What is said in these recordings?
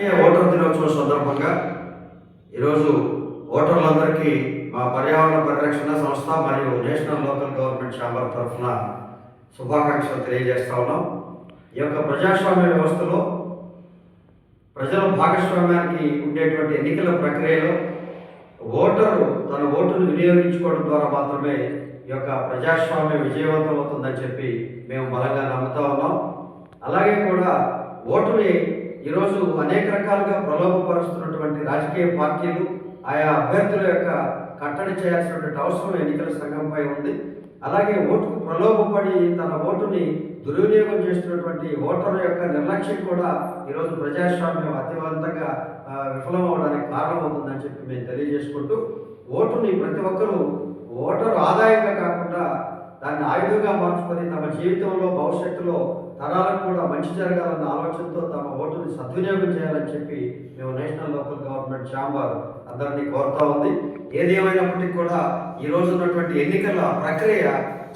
Voter దినోత్సవం సందర్భంగా ఈరోజు ఓటర్లందరికీ మా పర్యావరణ పరిరక్షణ సంస్థ మరియు నేషనల్ లోకల్ గవర్నమెంట్ ఛాంబర్ తరఫున శుభాకాంక్షలు తెలియజేస్తా ఉన్నాం. ఈ యొక్క ప్రజాస్వామ్య వ్యవస్థలో ప్రజల భాగస్వామ్యానికి ఉండేటువంటి ఎన్నికల ప్రక్రియలో ఓటరు తన ఓటును వినియోగించుకోవడం ద్వారా మాత్రమే ఈ యొక్క ప్రజాస్వామ్యం విజయవంతమవుతుందని చెప్పి మేము బలంగా నమ్ముతా ఉన్నాం. అలాగే కూడా ఓటుని ఈరోజు అనేక రకాలుగా ప్రలోభపరుస్తున్నటువంటి రాజకీయ పార్టీలు ఆయా అభ్యర్థుల యొక్క కట్టడి చేయాల్సినటువంటి అవసరం ఎన్నికల సంఘంపై ఉంది. అలాగే ఓటుకు ప్రలోభపడి తన ఓటుని దుర్వినియోగం చేస్తున్నటువంటి ఓటరు యొక్క నిర్లక్ష్యం కూడా ఈరోజు ప్రజాస్వామ్యం అతివంతంగా విఫలమవడానికి కారణమవుతుందని చెప్పి మేము తెలియజేసుకుంటూ, ఓటుని ప్రతి ఒక్కరూ ఓటరు ఆదాయంగా కాకుండా దాన్ని ఆయుధంగా మార్చుకొని తమ జీవితంలో భవిష్యత్తులో తరాలకు కూడా మంచి జరగాలన్న ఆలోచనతో తమ ఓటుని సద్వినియోగం చేయాలని చెప్పి మేము నేషనల్ లోకల్ గవర్నమెంట్ ఛాంబర్ అందరినీ కోరుతా ఉంది. ఏది ఏమైనప్పటికీ కూడా ఈరోజు ఉన్నటువంటి ఎన్నికల ప్రక్రియ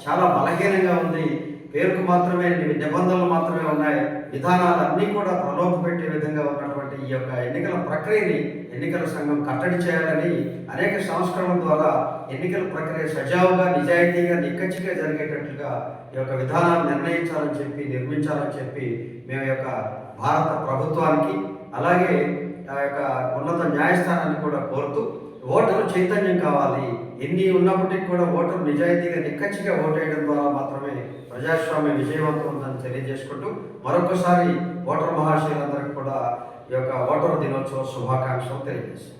చాలా బలహీనంగా ఉంది. పేరుకు మాత్రమే నిబంధనలు మాత్రమే ఉన్నాయి. విధానాలన్నీ కూడా ప్రలోభ పెట్టే విధంగా ఉన్నటువంటి ఈ యొక్క ఎన్నికల ప్రక్రియని ఎన్నికల సంఘం కట్టడి చేయాలని అనేక సంస్కరణల ద్వారా ఎన్నికల ప్రక్రియ సజావుగా నిజాయితీగా నిక్కచ్చిగా జరిగేటట్లుగా ఈ యొక్క విధానాన్ని నిర్ణయించాలని చెప్పి నిర్మించాలని చెప్పి మేము యొక్క భారత ప్రభుత్వానికి అలాగే ఆ యొక్క ఉన్నత న్యాయస్థానాన్ని కూడా కోరుతూ, ఓటరు చైతన్యం కావాలి. ఎన్ని ఉన్నప్పటికీ కూడా ఓటరు నిజాయితీగా నిక్కచ్చిగా ఓటేయడం ద్వారా మాత్రమే ప్రజాస్వామ్యం విజయవంతం ఉందని తెలియజేసుకుంటూ మరొకసారి ఓటర్ మహాశయులందరికీ కూడా ఈ యొక్క ఓటర్ దినోత్సవ శుభాకాంక్షలు తెలియజేస్తాం.